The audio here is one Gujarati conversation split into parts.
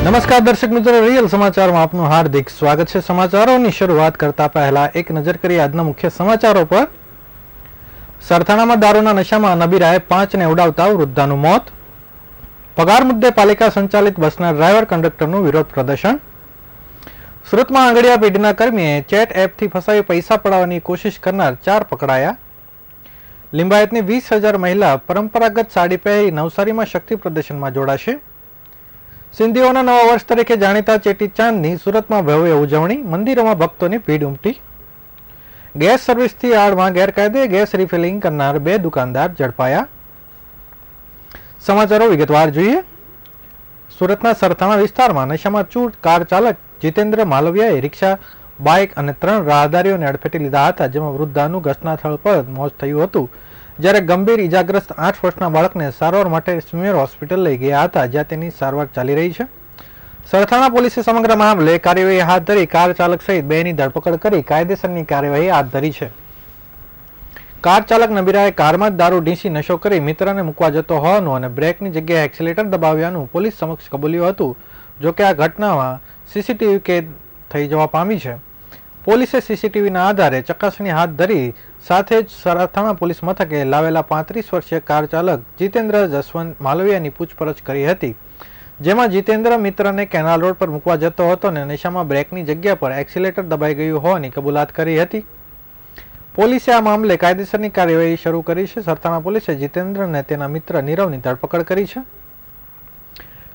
નમસ્કાર દર્શક મિત્રો, રિયલ સમાચારમાં આપનું હાર્દિક સ્વાગત છે। સમાચારોની શરૂઆત કરતા પહેલા એક નજર કરીએ આજના મુખ્ય સમાચારો પર। સરથાણામાં દારૂના નશામાં નબીરાએ 5ને ઉડાવતા વૃદ્ધાનું મોત। પગાર મુદ્દે પાલિકા સંચાલિત બસના ડ્રાઈવર કંડક્ટરનું વિરોધ પ્રદર્શન। સુરતમાં આંગડિયા પેઢીના કર્મીએ ચેટ એપથી ફસાવી પૈસા પડાવવાની કોશિશ કરનાર 4 પકડાયા। લિંબાયતની 20,000 મહિલા પરંપરાગત સાડી પહેરી નવસારીમાં શક્તિ પ્રદર્શનમાં જોડાશે। સિંધીઓના નવા વર્ષ તરીકે જાણીતા ચેટીચાંદની સુરતમાં ભવ્ય ઉજવણી, મંદિરોમાં ભક્તોની ભીડ ઉમટી। ગેસ સર્વિસથી આડમાં ગેરકાયદે ગેસ રિફિલિંગ કરનાર 2 દુકાનદાર ઝડપાયા। સમાચારો વિગતવાર જોઈએ। સુરતના સરથાણા વિસ્તારમાં નશામાં ચૂર કાર ચાલક જીતેન્દ્ર માલવિયાએ રિક્ષા, બાઇક અને 3 રાહદારીઓને અડફેટે લીધા હતા, જેમાં વૃદ્ધાનું ઘટના સ્થળ પર મોત થયું હતું, જ્યારે ગંભીર ઇજાગ્રસ્ત 8 વર્ષના બાળકને સારવાર માટે સ્મીમેર હોસ્પિટલ લઈ ગયા હતા, જ્યાં તેની સારવાર ચાલી રહી છે। સરથાણા પોલીસે સમગ્ર મામલે કાર્યવાહી હાથ ધરી કાર ચાલક સહિત 2ની ધરપકડ કરી કાયદેસરની કાર્યવાહી હાથ ધરી છે। કાર ચાલક નબીરાએ કારમાં જ દારૂ ઢીંસી નશો કરી મિત્રને મૂકવા જતો હોવાનું અને બ્રેકની જગ્યાએ એક્સિલેટર દબાવ્યાનું પોલીસ સમક્ષ કબૂલ્યું હતું। જોકે આ ઘટનામાં સીસીટીવી કેદ થઈ જવા પામી છે। પોલીસે સીસીટીવીના આધારે ચકાસણી હાથ ધરી સાથે જ સરથાણા પોલીસ મથકે લાવેલા 35 વર્ષીય કાર ચાલક જીતેન્દ્ર જસવંત માલવિયાની પૂછપરછ કરી હતી, જેમાં જીતેન્દ્ર મિત્રને કેનાલ રોડ પર મૂકવા જતો હતો અને નશામાં બ્રેકની જગ્યા પર એક્સિલેટર દબાઈ ગયું હોવાની કબૂલાત કરી હતી। પોલીસે આ મામલે કાયદેસરની કાર્યવાહી શરૂ કરી છે। સરથાણા પોલીસે જીતેન્દ્ર અને તેના મિત્ર નીરવની ધરપકડ કરી છે।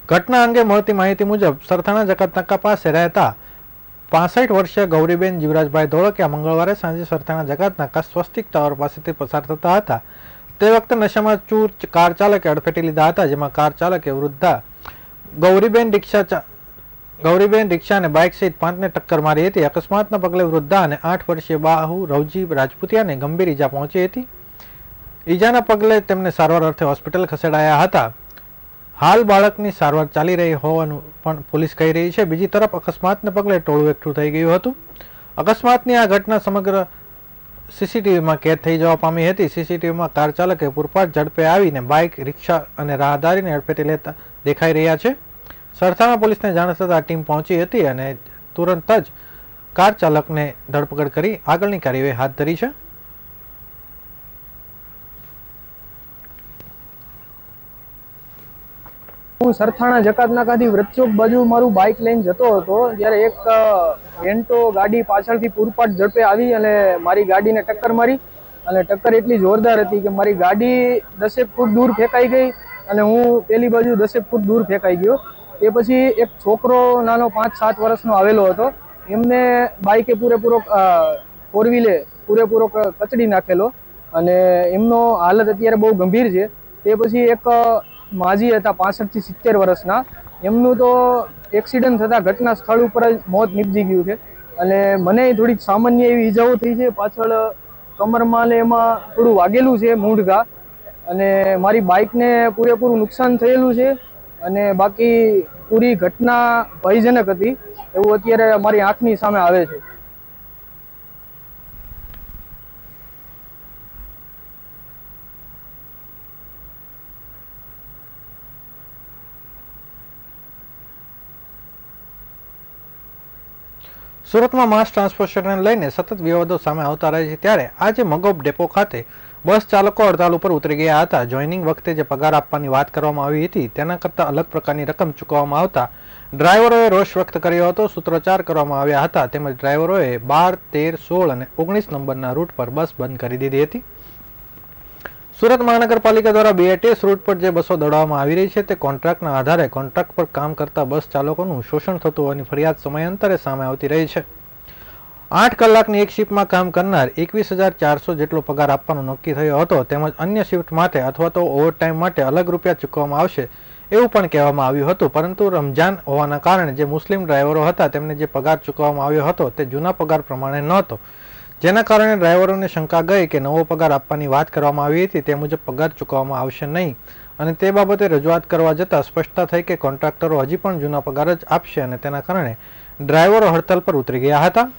ઘટના અંગે મળતી માહિતી મુજબ સરથાણા જકાતનાકા પાસે રહેતા 65 વર્ષીય ગૌરીબેન જીવરાજભાઈ ધોળકિયા મંગળવારે સાંજે સરથાણા જકાતનાકા સ્વસ્તિક ટાવર પાસેથી પસાર થતા હતા। તે વખતે નશામાં ચૂર કાર ચાલકે અડફેટે લીધા હતા, જેમાં કાર ચાલકે વૃદ્ધા ગૌરીબેન રિક્ષા અને બાઇક સહિત 5ને ટક્કર મારી હતી। અકસ્માતના પગલે વૃદ્ધા અને 8 વર્ષીય બાહુ રવજી રાજપૂતિયાને ગંભીર ઈજા પહોંચી હતી। ઈજાના પગલે તેમને સારવાર અર્થે હોસ્પિટલ ખસેડાયા હતા। હાલ બાળકની સારવાર ચાલી રહી હોવાનું પણ પોલીસ કહી રહી છે। બીજી તરફ અકસ્માતને પગલે ટોળું એકઠું થઈ ગયું હતું। અકસ્માતની આ ઘટના સમગ્ર સીસીટીવીમાં કેદ થઈ જવા પામી હતી। સીસીટીવીમાં કાર ચાલકે પૂરપાટ ઝડપે આવીને બાઇક, રિક્ષા અને રાહદારીને અડફેટે લેતા દેખાઈ રહ્યા છે। સરથાણા પોલીસને જાણ થતાં ટીમ પહોંચી હતી અને તુરંત જ કાર ચાલકને ધરપકડ કરી આગળની કાર્યવાહી હાથ ધરી છે। હું સરથાણા જકાતનાકાથી વ્રતચોક બાજુ મારું બાઇક લઈને જતો હતો, જ્યારે એક વેન્ટો ગાડી પાછળથી પૂરપાટ ઝડપે આવી અને મારી ગાડીને ટક્કર મારી અને ટક્કર એટલી જોરદાર હતી કે મારી ગાડી 10 ફૂટ દૂર ફેંકાઈ ગઈ અને હું પેલી બાજુ 10 ફૂટ દૂર ફેંકાઈ ગયો। એ પછી એક છોકરો નાનો 5-7 વર્ષનો આવેલો હતો, એમને બાઇકે પૂરેપૂરો 4 વ્હીલે પૂરેપૂરો કચડી નાખેલો અને એમનો હાલત અત્યારે બહુ ગંભીર છે। તે પછી એક માજી હતા 65 થી 70 વર્ષના, એમનું તો એક્સિડન્ટ થતા ઘટના સ્થળ ઉપર જ મોત નીપજી ગયું છે અને મને થોડીક સામાન્ય એવી ઈજાઓ થઈ છે। પાછળ કમરમાં ને એમાં થોડું વાગેલું છે મૂંઢ ઘા, અને મારી બાઇકને પૂરેપૂરું નુકસાન થયેલું છે અને બાકી પૂરી ઘટના ભયજનક હતી એવું અત્યારે મારી આંખની સામે આવે છે। સુરતમાં માસ ટ્રાન્સપોર્ટેશનને લઈને સતત વિવાદો સામે આવતા રહે છે, ત્યારે આજે મગોબ ડેપો ખાતે બસ ચાલકો હડતાલ ઉપર ઉતરી ગયા હતા। જોઈનિંગ વખતે જે પગાર આપવાની વાત કરવામાં આવી હતી તેના કરતાં અલગ પ્રકારની રકમ ચૂકવવામાં આવતા ડ્રાઈવરોએ રોષ વ્યક્ત કર્યો હતો। સૂત્રોચ્ચાર કરવામાં આવ્યા હતા, તેમજ ડ્રાઈવરોએ 12, 13, 16 અને 19 નંબરના રૂટ પર બસ બંધ કરી દીધી હતી। સુરત મહાનગરપાલિકા દ્વારા BATS રૂટ પર જે બસો દોડાવવામાં આવી રહી છે તે કોન્ટ્રાક્ટના આધારે કોન્ટ્રાક્ટ પર કામ કરતા બસ ચાલકોનું શોષણ થતું હોવાની ફરિયાદ સમયાંતરે સામે આવતી રહી છે। 8 કલાકની એક શિફ્ટમાં કામ કરનાર 21,400 જેટલો પગાર આપવાનો નક્કી થયો હતો, તેમજ અન્ય શિફ્ટ માટે અથવા તો ઓવરટાઈમ માટે અલગ રૂપિયા ચૂકવવામાં આવશે એવું પણ કહેવામાં આવ્યું હતું। પરંતુ રમજાન હોવાના કારણે જે મુસ્લિમ ડ્રાઈવરો હતા તેમને જે પગાર ચૂકવવામાં આવ્યો હતો તે જૂના પગાર પ્રમાણે નહોતો, જેના કારણે ડ્રાઈવરોને શંકા ગઈ કે નવો પગાર આપવાની વાત કરવામાં આવી હતી તે મુજબ પગાર ચૂકવવામાં આવશે નહીં, અને તે બાબતે રજૂઆત કરવા જતાં સ્પષ્ટતા થઈ કે કોન્ટ્રાક્ટરો હજી પણ જૂના પગાર જ આપશે અને તેના કારણે ડ્રાઈવરો હડતાલ પર ઉતરી ગયા હતા।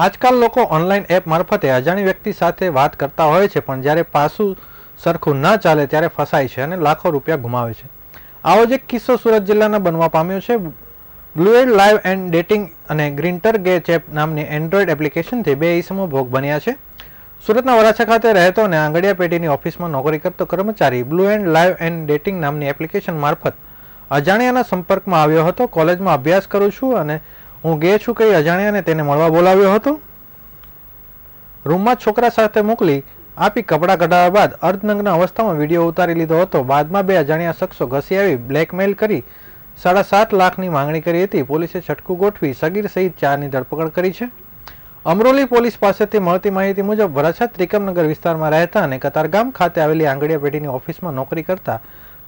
આજકાલ લોકો ઓનલાઈન એપ મારફતે અજાણી વ્યક્તિ સાથે વાત કરતા હોય છે, પણ જ્યારે પાછું સરખું ના ચાલે ત્યારે ફસાય છે અને લાખો રૂપિયા ગુમાવે છે. આવો જ એક કિસ્સો સુરત જિલ્લાના બનવા પામ્યો છે. બ્લુએડ લાઈવ એન્ડ ડેટિંગ અને ગ્રીન્ટર ગે ચેપ નામની એન્ડ્રોઈડ એપ્લિકેશનથી બે ઈસમો ભોગ બન્યા છે. સુરતના વરાછા ખાતે રહેતો અને આંગડિયા પેઢીની ઓફિસમાં નોકરી કરતો કર્મચારી બ્લુએડ લાઈવ એન્ડ ડેટિંગ નામની એપ્લિકેશન મારફત અજાણ્યાના સંપર્કમાં આવ્યો હતો. કોલેજમાં અભ્યાસ કરું છું અને હું ગે છું કઈ અજાણ્યાને તેને મળવા બોલાવ્યો હતો. રૂમમાં છોકરા સાથે મોકલી આપી કપડાં કઢાવ્યા બાદ અર્ધનગ્ન અવસ્થામાં વિડીયો ઉતારી લીધો હતો. બાદમાં બે અજાણ્યા શખ્સો ઘસી આવી બ્લેકમેલ કરી 7.5 લાખની માંગણી કરી હતી. પોલીસે છટકું ગોઠવી સગીર સહિત 4ની ધરપકડ કરી છે. અમરોલી પોલીસ પાસેથી મળતી માહિતી મુજબ વરાછા ત્રિકમનગર વિસ્તારમાં રહેતા અને કતારગામ ખાતે આવેલી આંગડિયા પેઢીની ઓફિસમાં નોકરી કરતા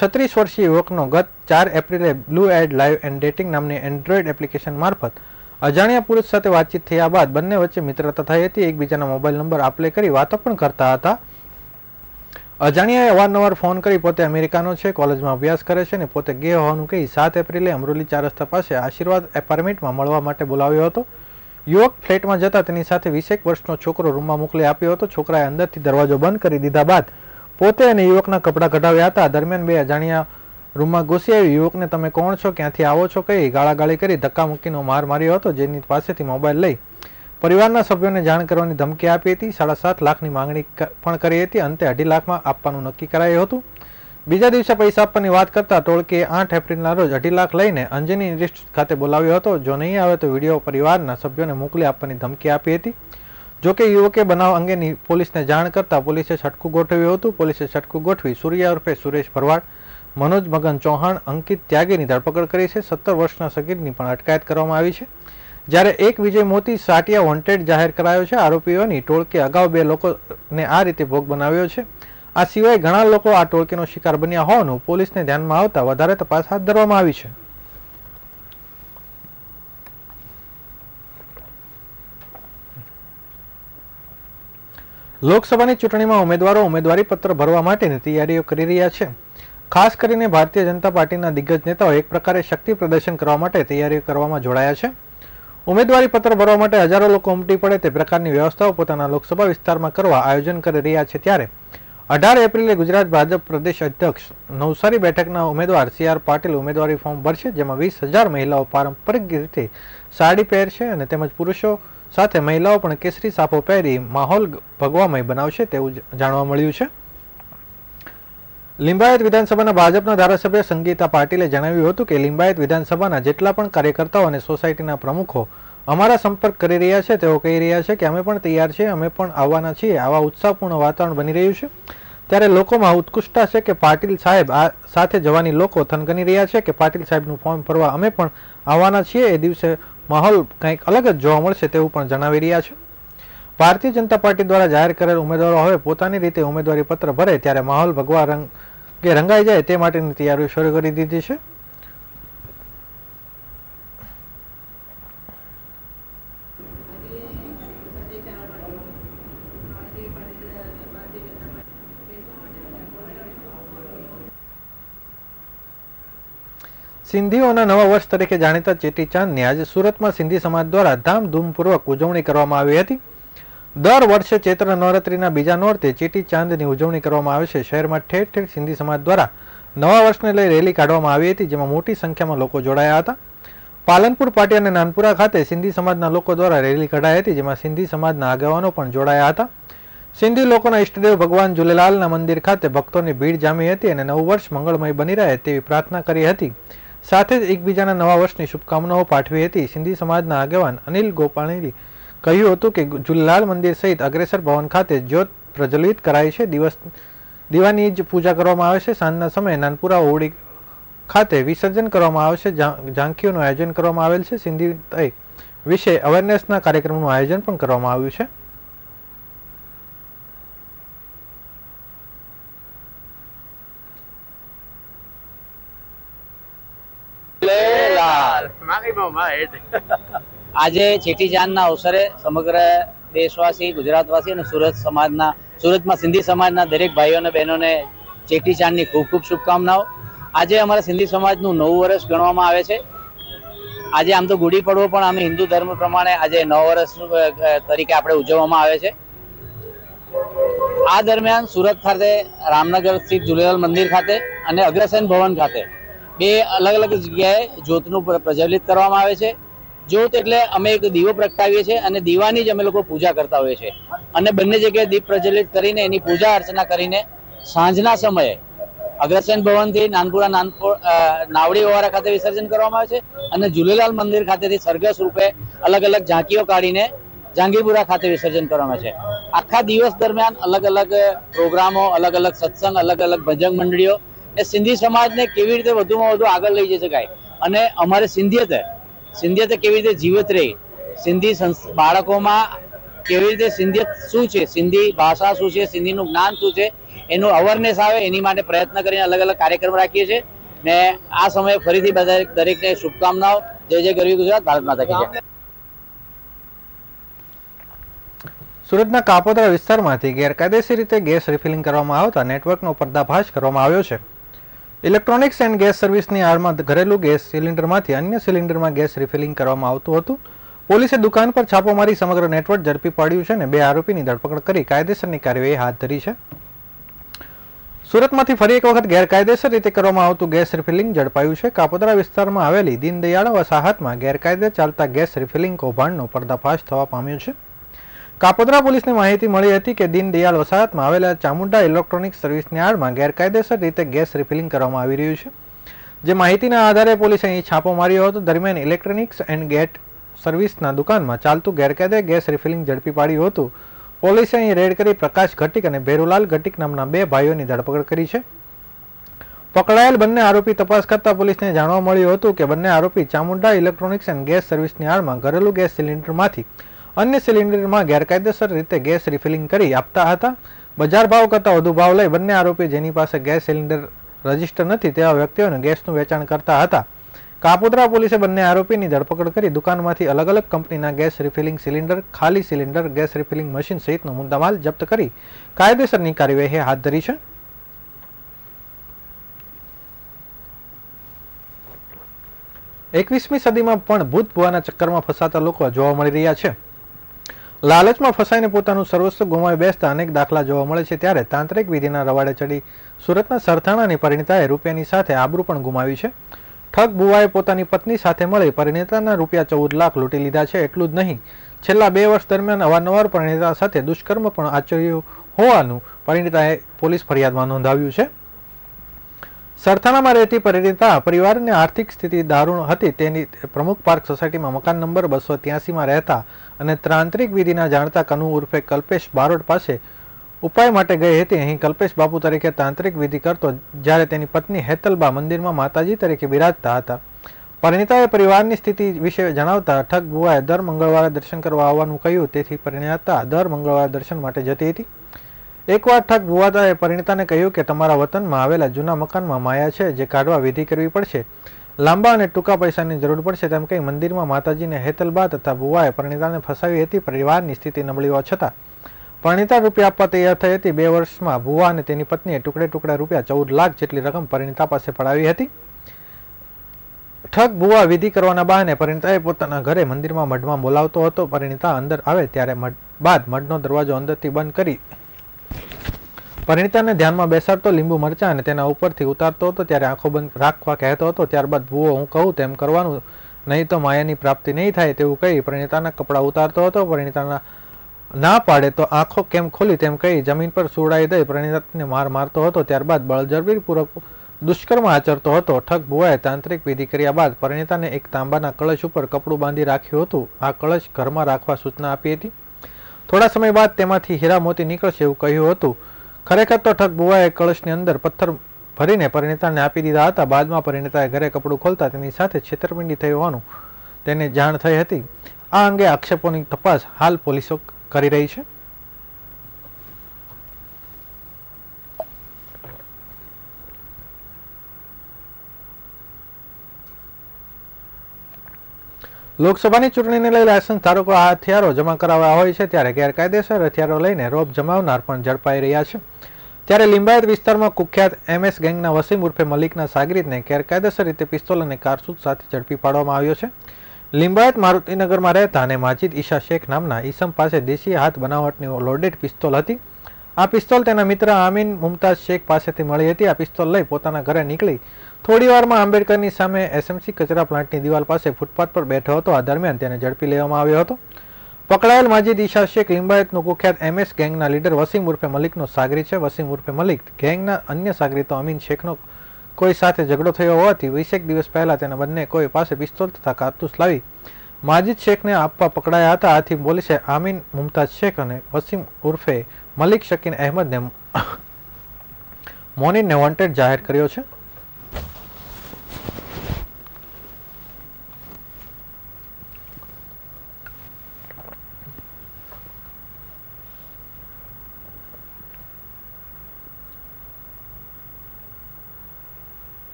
36 વર્ષીય યુવકનો ગત 4 એપ્રિલે Blued live and dating નામની એન્ડ્રોઈડ એપ્લિકેશન મારફત અજાણ્યા પુરુષ સાથે વાતચીત થયા બાદ બંને વચ્ચે મિત્રતા થઈ હતી. એકબીજાના મોબાઈલ નંબર આપલે કરી વાતો પણ કરતા હતા. અજાણ્યાએ અવારનવાર ફોન કરી પોતે અમેરિકાનો છે, કોલેજમાં અભ્યાસ કરે છે અને પોતે ગે હોવાનું કહી 7 એપ્રિલે અમરોલી 4 રસ્તા પાસે આશીર્વાદ એપાર્ટમેન્ટમાં મળવા માટે બોલાવ્યો હતો. યુવક ફ્લેટમાં જતા તેની સાથે 21 વર્ષનો છોકરો રૂમમાં મોકલી આપ્યો હતો. છોકરાએ અંદરથી દરવાજો બંધ કરી દીધા બાદ પોતે અને યુવકના કપડાં કઢાવ્યા હતા. દરમિયાન બે અજાણ્યા રૂમમાં ઘૂસી આવી યુવકને તમે કોણ છો, ક્યાંથી આવો છો કહી ગાળાગાળી કરી ધક્કા મૂકીનો માર માર્યો હતો. જેની પાસેથી મોબાઈલ લઈ પરિવારના સભ્યોને જાણ કરવાની ધમકી આપી હતી. 7.5 લાખની માંગણી પણ કરી હતી. અંતે 2.5 લાખમાં આપવાનું નક્કી કરાયું હતું. બીજા દિવસે પૈસા આપવાની વાત કરતા ટોળકીએ 8 એપ્રિલના રોજ 2.5 લાખ લઈને અંજની ઇન્સ્ટિટ્યૂટ ખાતે બોલાવ્યો હતો. જો નહીં આવે તો વિડીયો પરિવારના સભ્યોને મોકલી આપવાની ધમકી આપી હતી. જોકે યુવકે બનાવ અંગેની પોલીસને જાણ કરતા પોલીસે છટકું ગોઠવ્યું હતું. પોલીસે છટકું ગોઠવી સૂર્યા ઉર્ફે સુરેશ ભરવાડ, મનોજ મગન ચૌહાણ, અંકિત ત્યાગીની ધરપકડ કરી છે. 17 વર્ષના સગીરની પણ અટકાયત કરવામાં આવી છે. જ્યારે એક વિજય મોતી સાટિયા વોન્ટેડ જાહેર કરાયો છે. આરોપીઓની ટોળકી અગાઉ 2 લોકોને આ રીતે ભોગ બનાવ્યો છે. આ સિવાય ઘણા લોકો આ ટોળકીનો શિકાર બન્યા હોવાનું પોલીસને ધ્યાનમાં આવતા વધારે તપાસ હાથ ધરવામાં આવી છે. લોકસભાની ચૂંટણીમાં ઉમેદવારો ઉમેદવારી પત્ર ભરવા માટેની તૈયારીઓ કરી રહ્યા છે. ખાસ કરીને ભારતીય જનતા પાર્ટીના દિગ્ગજ નેતાઓ એક પ્રકારે શક્તિ પ્રદર્શન કરવા માટે તૈયારીઓ કરવામાં જોડાયા છે. ઉમેદવારી પત્ર ભરવા માટે હજારો લોકો ઉમટી પડે તે પ્રકારની વ્યવસ્થાઓ પોતાના લોકસભા વિસ્તારમાં કરવા આયોજન કરી રહ્યા છે. ત્યારે 18 એપ્રિલે ગુજરાત ભાજપ પ્રદેશ અધ્યક્ષ નવસારી બેઠકના ઉમેદવાર CR પાટીલ ઉમેદવારી ફોર્મ ભરશે. જેમાં 20,000 મહિલાઓ પારંપરિક રીતે સાડી પહેરશે અને તેમજ પુરુષો સાથે મહિલાઓ પણ કેસરી સાફો પહેરી માહોલ ભગવામય બનાવશે તેવું જાણવા મળ્યું છે. લિંબાયત વિધાનસભાના ભાજપના ધારાસભ્ય સંગીતા પાટીલે જણાવ્યું હતું કે લિંબાયત વિધાનસભાના જેટલા પણ કાર્યકર્તાઓ અને સોસાયટીના પ્રમુખો અમારા સંપર્ક કરી રહ્યા છે તેઓ કહી રહ્યા છે કે અમે પણ તૈયાર છીએ, અમે પણ આવવાના છીએ. આવા ઉત્સાહપૂર્ણ વાતાવરણ બની રહ્યું છે ત્યારે લોકોમાં ઉત્કૃષ્ટતા છે કે પાટીલ સાહેબ આ સાથે જવાની લોકો થનગની રહ્યા છે કે પાટીલ સાહેબનું ફોર્મ ભરવા અમે પણ આવવાના છીએ. એ દિવસે માહોલ કંઈક અલગ જ જોવા મળશે તેવું પણ જણાવી રહ્યા છે. ભારતીય જનતા પાર્ટી દ્વારા જાહેર કરેલ ઉમેદવારો હવે પોતાની રીતે ઉમેદવારી પત્ર ભરે ત્યારે માહોલ ભગવા કે રંગાઈ જાય તે માટેની તૈયારીઓ શરૂ કરી દીધી છે. સિંધીઓના નવા વર્ષ તરીકે જાણીતા ચેટીચાંદની આજે સુરતમાં સિંધી સમાજ દ્વારા ધામધૂમપૂર્વક ઉજવણી કરવામાં આવી હતી. દર વર્ષે ચૈત્ર નવરાત્રિના બીજા નોરતે ચેટીચાંદની ઉજવણી કરવામાં આવે છે. શહેરમાં ઠેર ઠેર સિંધી સમાજ દ્વારા નવા વર્ષને લઈ રેલી કાઢવામાં આવી હતી, જેમાં મોટી સંખ્યામાં લોકો જોડાયા હતા. પાલનપુર પાટી અને નાનપુરા ખાતે સિંધી સમાજના લોકો દ્વારા રેલી કઢાઈ હતી, જેમાં સિંધી સમાજના આગેવાનો પણ જોડાયા હતા. સિંધી લોકોના ઇષ્ટદેવ ભગવાન ઝૂલેલાલના મંદિર ખાતે ભક્તોની ભીડ જામી હતી અને નવું વર્ષ મંગળમય બની રહે તેવી પ્રાર્થના કરી હતી. સાથે જ એકબીજાના નવા વર્ષની શુભકામનાઓ પાઠવી હતી. સિંધી સમાજના આગેવાન અનિલ ગોપાણીએ કહ્યું હતું કે ઝૂલેલાલ મંદિર સહિત અગ્રેસર ભવન ખાતે જ્યોત પ્રજ્વલિત કરાઈ છે. દીવાની જ પૂજા કરવામાં આવે છે. સાંજના સમયે નાનપુરા ઓવડી ખાતે વિસર્જન કરવામાં આવશે. ઝાંખીઓનું આયોજન કરવામાં આવેલ છે. સિંધી વિશે અવેરનેસના કાર્યક્રમનું આયોજન પણ કરવામાં આવ્યું છે. આજે ચેટીચાંદના અવસરે સમગ્ર દેશવાસી, ગુજરાતવાસી અને સુરત સમાજના સુરતમાં સિંધી સમાજના દરેક ભાઈઓ અને બહેનોને ચેટીચાંદની ખૂબ ખૂબ શુભકામનાઓ. આજે અમારા સિંધી સમાજનું નવું વર્ષ ગણવામાં આવે છે. આજે આમ તો ગુડી પડવો પણ અમે હિન્દુ ધર્મ પ્રમાણે આજે નવ વર્ષ તરીકે આપણે ઉજવવામાં આવે છે. આ દરમિયાન સુરત ખાતે રામનગર સ્થિત ઝૂલેલાલ મંદિર ખાતે અને અગ્રસેન ભવન ખાતે બે અલગ અલગ જગ્યાએ જ્યોતનું પ્રજ્વલિત કરવામાં આવે છે. જ્યોત એટલે અમે એક દીવો પ્રગટાવીએ છીએ અને દીવાની જ અમે લોકો પૂજા કરતા હોઈએ છીએ અને બંને જગ્યાએ દીપ પ્રજ્વલિત કરીને એની પૂજા અર્ચના કરીને સાંજના સમયે અગ્રસેન ભવન થી નાનપુરા નાવડી ઓવારા ખાતે વિસર્જન કરવામાં આવે છે અને ઝૂલેલાલ મંદિર ખાતેથી સરઘસ રૂપે અલગ અલગ ઝાંકીઓ કાઢીને જહાંગીરપુરા ખાતે વિસર્જન કરવામાં છે. આખા દિવસ દરમિયાન અલગ અલગ પ્રોગ્રામો, અલગ અલગ સત્સંગ, અલગ અલગ ભજન મંડળીઓ એ સિંધી સમાજને કેવી રીતે વધુમાં વધુ આગળ લઈ જઈ શકાય અને અમારે સિંધિયત કેવી રીતે જીવિત રહી, સિંધી બાળકોમાં કેવી રીતે સિંધિયત શું છે, સિંધી ભાષા શું છે, સિંધીનું જ્ઞાન શું છે એનું અવેરનેસ આવે એની માટે પ્રયત્ન કરીને અલગ અલગ કાર્યક્રમ રાખીએ છીએ. ને આ સમયે ફરીથી બધા દરેકને શુભકામનાઓ. જય જય ગરવી ગુજરાત, ભારત માતા કી જય. સુરતના કાપોદ્રા વિસ્તારમાંથી ગેરકાયદેસર રીતે ગેસ રિફિલિંગ કરવામાં આવતા નેટવર્કનો પર્દાફાશ કરવામાં આવ્યો છે. ઇલેક્ટ્રોનિક્સ એન્ડ ગેસ સર્વિસની આડમાં ઘરેલું ગેસ સિલિન્ડરમાંથી અન્ય સિલિન્ડરમાં ગેસ રિફિલિંગ કરવામાં આવતું હતું. પોલીસે દુકાન પર છાપો મારી સમગ્ર નેટવર્ક ઝડપી પાડ્યું છે અને 2 આરોપીની ધરપકડ કરી કાયદેસરની કાર્યવાહી હાથ ધરી છે. સુરતમાંથી ફરી એક વખત ગેરકાયદેસર રીતે કરવામાં આવતું ગેસ રિફિલિંગ ઝડપાયું છે. કાપોદ્રા વિસ્તારમાં આવેલી દીનદયાળ વસાહતમાં ગેરકાયદે ચાલતા ગેસ રિફિલિંગ કૌભાંડનો પર્દાફાશ થવા પામ્યો છે. કાપોદ્રા પોલીસને માહિતી મળી હતી કે દીનદયાળ વસાહતમાં આવેલા ચામુંડા ઇલેક્ટ્રોનિક્સ સર્વિસની આડમાં ગેરકાયદેસર રીતે ગેસ રિફિલિંગ કરવામાં આવી રહ્યું છે. જે માહિતીના આધારે પોલીસે અહીં છાપો માર્યો હતો. દરમિયાન ઇલેક્ટ્રોનિક્સ એન્ડ ગેટ સર્વિસના દુકાનમાં ચાલતું ગેરકાયદે ગેસ રિફિલિંગ ઝડપી પાડ્યું હતું. પોલીસે અહીં રેડ કરી પ્રકાશ ઘટીક અને ભેરુલાલ ઘટીક નામના 2 ભાઈઓની ધરપકડ કરી છે. પકડાયેલ બંને આરોપી તપાસ કરતા પોલીસને જાણવા મળ્યું હતું કે બંને આરોપી ચામુંડા ઇલેક્ટ્રોનિક્સ એન્ડ ગેસ સર્વિસની આડમાં ઘરેલું ગેસ સિલિન્ડરમાંથી અન્ય સિલિન્ડરમાં ગેરકાયદેસર રીતે ગેસ રિફિલિંગ કરી આપતા હતા. બજાર ભાવ કરતાં વધુ ભાવ લઈ બંને આરોપી જેની પાસે ગેસ સિલિન્ડર રજીસ્ટર નથી તેવા વ્યક્તિઓને ગેસનું વેચાણ કરતા હતા. કાપોદ્રા પોલીસે બંને આરોપીની ધરપકડ કરી દુકાનમાંથી અલગ અલગ કંપનીના ગેસ રિફિલિંગ સિલિન્ડર, ખાલી સિલિન્ડર, ગેસ રિફિલિંગ મશીન સહિતનો મુદ્દામાલ જપ્ત કરી કાયદેસરની કાર્યવાહી હાથ ધરી છે. એકવીસમી સદીમાં પણ ભૂત ભુવાના ચક્કરમાં ફસાતા લોકો જોવા મળી રહ્યા છે. લાલચમાં ફસાઈને પોતાનું સર્વસ્વ ગુમાવી બેસતા અનેક દાખલા જોવા મળે છે. ત્યારે તાંત્રિક વિધિના રવાડે ચડી સુરતના સરથાણાની પરિણીતાએ રૂપિયાની સાથે આબરૂ પણ ગુમાવી છે. ઠગ ભુવાએ પોતાની પત્ની સાથે મળી પરિણીતાના રૂપિયા 14 લાખ લૂંટી લીધા છે. એટલું જ નહીં, છેલ્લા 2 વર્ષ દરમિયાન અવારનવાર પરિણીતા સાથે દુષ્કર્મ પણ આચર્યું હોવાનું પરિણીતાએ પોલીસ ફરિયાદમાં નોંધાવ્યું છે. સરથાણામાં રહેતી પરિણીતા પરિવારની આર્થિક સ્થિતિ દારૂણ હતી. તેની પ્રમુખ પાર્ક સોસાયટીમાં મકાન નંબર 283માં રહેતા અને તાંત્રિક વિધિના જાણતા કનુ ઉર્ફે કલ્પેશ બારોટ પાસે ઉપાય માટે ગઈ હતી. અહીં કલ્પેશ બાપુ તરીકે તાંત્રિક વિધિ કરતો, જ્યારે તેની પત્ની હેતલબા મંદિરમાં માતાજી તરીકે બિરાજતા હતા. પરિણીતાએ પરિવારની સ્થિતિ વિશે જણાવતા ઠગ ભુવાએ દર મંગળવારે દર્શન કરવા આવવાનું કહ્યું. તેથી પરિણીતા દર મંગળવારે દર્શન માટે જતી હતી. એકવાર ઠગ ભુવાએ પરિણીતાને કહ્યું કે તમારા વતનમાં આવેલા જૂના મકાનમાં માયા છે, જે કાઢવા વિધિ કરવી પડશે. લાંબા અને ટૂંકા પૈસાની જરૂર પડશે તેમ કહી મંદિરમાં માતાજીને હેતલબા તથા ભુવાએ પરિણીતાને ફસાવી હતી. પરિવારની સ્થિતિ નબળી હોવા છતાં પરિણીતા રૂપિયા આપવા તૈયાર થઈ હતી. 2 વર્ષમાં ભુવા અને તેની પત્નીએ ટુકડે ટુકડે રૂપિયા 14 લાખ જેટલી રકમ પરિણીતા પાસે પડાવી હતી. ઠગ ભુવા વિધિ કરવાના બહાને પરિણીતાએ પોતાના ઘરે મંદિરમાં મઢમાં બોલાવતો હતો. પરિણીતા અંદર આવે ત્યારે બાદ મઢનો દરવાજો અંદરથી બંધ કરી પરિણીતાને ધ્યાનમાં બેસાડતો, લીંબુ મરચાં અને તેના ઉપરથી ઉતારતો હતો. ત્યારે આંખો બંધ રાખવા કહેતો હતો. ત્યારબાદ ભુવો હું કહું તેમ કરવાનું, નહીં તો માયાની પ્રાપ્તિ નહીં થાય તેવું કહી પરિણીતાના કપડાં ઉતારતો હતો. પરિણીતાના ના પાડે તો આંખો કેમ ખોલી તેમ કહી જમીન પર સુવડાવી દઈ પરિણીતાને માર મારતો હતો. ત્યારબાદ બળજબરીપૂર્વક દુષ્કર્મ આચરતો હતો. ઠગ ભુવાએ તાંત્રિક વિધિ કર્યા બાદ પરિણીતાને એક તાંબાના કળશ ઉપર કપડું બાંધી રાખ્યું હતું. આ કળશ ઘરમાં રાખવા સૂચના આપી હતી. થોડા સમય બાદ તેમાંથી હીરા મોતી નીકળશે એવું કહ્યું હતું. ખરેખર તો ઠગ ભુવાએ કળશની અંદર પથ્થર ભરીને પરિણીતાને આપી દીધા હતા. બાદમાં પરિણીતાએ ઘરે કપડું ખોલતા તેની સાથે છેતરપિંડી થઈ હોવાનું તેને જાણ થઈ હતી. આ અંગે આક્ષેપોની તપાસ હાલ પોલીસો કરી રહી છે. લોકસભાની ચૂંટણીને લઈ લાયસન્સ ધારકો આ હથિયારો જમા કરાવ્યા હોય છે ત્યારે ગેરકાયદેસર હથિયારો લઈને રોપ જમાવનાર પણ ઝડપાઈ રહ્યા છે. ત્યારે લિંબાયત વિસ્તારમાં કુખ્યાત MS ગેંગના વસીમ ઉર્ફે મલિકના સાગરીતને ગેરકાયદેસર રીતે પિસ્તોલ અને કારતૂસ સાથે ઝડપી પાડવામાં આવ્યો છે. લિંબાયત મારુતિનગરમાં રહેતા અને માજીદ ઈશા શેખ નામના ઈસમ પાસે દેશી હાથ બનાવટની લોડેડ પિસ્તોલ હતી. આ પિસ્તોલ તેના મિત્ર આમીન મુમતાઝ શેખ પાસેથી મળી હતી. આ પિસ્તોલ લઈ પોતાના ઘરે નીકળી થોડી વારમાં આંબેડકરની સામે SMC કચરા પ્લાન્ટની દિવાલ પાસે ફૂટપાથ પર બેઠો હતો. આ દરમિયાન તેને ઝડપી લેવામાં આવ્યો હતો. પકડાયેલ માજીદ ઈશા શેખ લિંબાયતનો કુખ્યાત MS ગેંગના લીડર વસીમ ઉર્ફે મલિકનો સાગરી છે. વસીમ ઉર્ફે મલિક ગેંગના અન્ય સાગરીતો અમીન શેખનો કોઈ સાથે ઝઘડો થયો હોવાથી 20 દિવસ પહેલા તેના બંને કોઈ પાસે પિસ્તોલ તથા કારતૂસ લાવી માજીદ શેખને આપવા પકડાયા હતા. આથી પોલીસે આમીન મુમતાઝ શેખ અને વસીમ ઉર્ફે મલિક શકીન અહેમદને મોનીને વોન્ટેડ જાહેર કર્યો છે.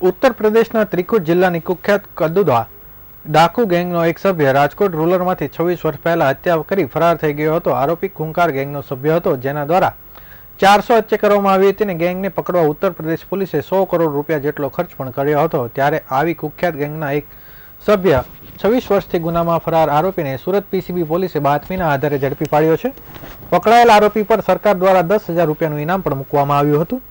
ઉત્તર પ્રદેશના ત્રિકુટ જિલ્લાની કુખ્યાત કદુદા ડાકુ ગેંગનો એક સભ્ય રાજકોટ રૂરલમાંથી 26 વર્ષ પહેલા હત્યા કરી ફરાર થઈ ગયો હતો. આરોપી ખૂંખાર ગેંગનો સભ્ય હતો જેના દ્વારા 400 હત્યા કરવામાં આવી હતી અને ગેંગને પકડવા ઉત્તર પ્રદેશ પોલીસે 100 કરોડ રૂપિયા જેટલો ખર્ચ પણ કર્યો હતો. ત્યારે આવી કુખ્યાત ગેંગના એક સભ્ય 26 વર્ષથી ગુનામાં ફરાર આરોપીને સુરત PCB પોલીસે બાતમીના આધારે ઝડપી પાડ્યો છે. પકડાયેલ આરોપી પર સરકાર દ્વારા 10,000 રૂપિયાનું ઇનામ પણ મૂકવામાં આવ્યું હતું.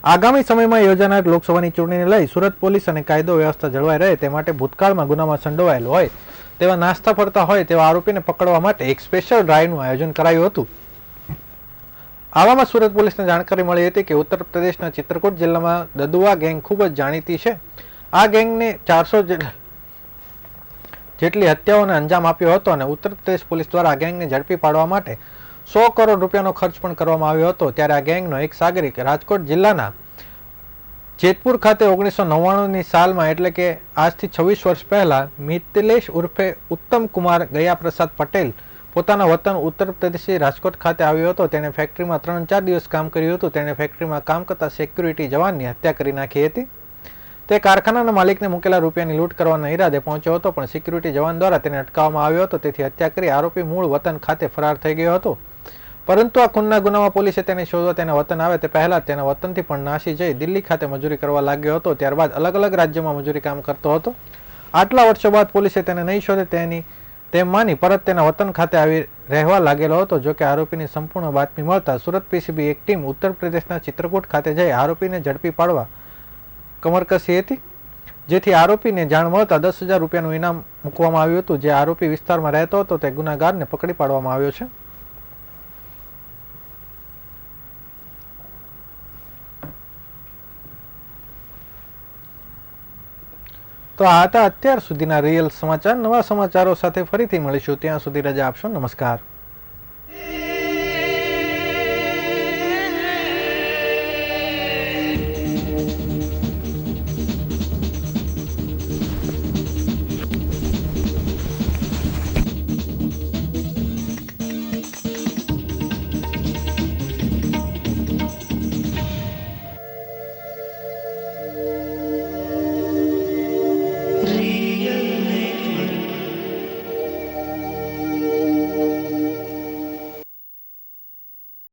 આગામી સમયમાં યોજાનાર લોકસભાની ચૂંટણીને લઈ સુરત પોલીસ અને કાયદો વ્યવસ્થા જળવાઈ રહે તે માટે ભૂતકાળમાં ગુનામાં સંડોવાયેલ હોય તેવા નાસ્તા ફરતા હોય તેવા આરોપીને પકડવા માટે એક સ્પેશિયલ ડ્રાઈવનું આયોજન કરાયું હતું. આવામાં સુરત પોલીસને જાણકારી મળી હતી કે ઉત્તર પ્રદેશના ચિત્રકૂટ જિલ્લામાં દદુઆ ગેંગ ખૂબ જ જાણીતી છે. આ ગેંગને 400 જેટલી હત્યાઓને અંજામ આપ્યો હતો અને ઉત્તર પ્રદેશ પોલીસ દ્વારા આ ગેંગને ઝડપી પાડવા માટે 100 કરોડ રૂપિયાનો ખર્ચ પણ કરવામાં આવ્યો હતો. ત્યારે આ ગેંગનો એક સાગરિક રાજકોટ જિલ્લાના જેતપુર ખાતે 1999ની સાલમાં એટલે કે આજથી 26 વર્ષ પહેલા મિતલેશ ઉર્ફે ઉત્તમ કુમાર ગયા પ્રસાદ પટેલ પોતાના વતન ઉત્તર પ્રદેશથી રાજકોટ ખાતે આવ્યો હતો. તેણે ફેક્ટરીમાં 3-4 દિવસ કામ કર્યું હતું. તેણે ફેક્ટરીમાં કામ કરતા સિક્યુરિટી જવાનની હત્યા કરી નાખી હતી. તે કારખાનાના માલિકને મૂકેલા રૂપિયાની લૂંટ કરવાના ઈરાદે પહોંચ્યો હતો પણ સિક્યુરિટી જવાન દ્વારા તેને અટકાવવામાં આવ્યો હતો. તેથી હત્યા કરી આરોપી મૂળ વતન ખાતે ફરાર થઈ ગયો હતો. પરંતુ આ ખૂનના ગુનામાં પોલીસે તેને શોધવા તેના વતન આવે તે પહેલા તેના વતનથી પણ નાસી જઈ દિલ્હી ખાતે મજૂરી કરવા લાગ્યો હતો. ત્યારબાદ અલગ અલગ રાજ્યોમાં મજૂરી કામ કરતો હતો. આટલા વર્ષો બાદ પોલીસે તેને નહીં શોધે તેમ માની પરત તેના વતન ખાતે આવી રહેવા લાગેલો હતો. જોકે આરોપીની સંપૂર્ણ બાતમી મળતા સુરત PCB એક ટીમ ઉત્તર પ્રદેશના ચિત્રકૂટ ખાતે જઈ આરોપીને ઝડપી પાડવા કમર કસી હતી. જેથી આરોપીને જાણ મળતા 10,000 રૂપિયાનું ઇનામ મૂકવામાં આવ્યું હતું. જે આરોપી વિસ્તારમાં રહેતો હતો તે ગુનાગારને પકડી પાડવામાં આવ્યો છે. તો આ હતા અત્યાર સુધીના રિયલ સમાચાર. નવા સમાચારો સાથે ફરીથી મળીશું. ત્યાં સુધી રજા આપશો. નમસ્કાર.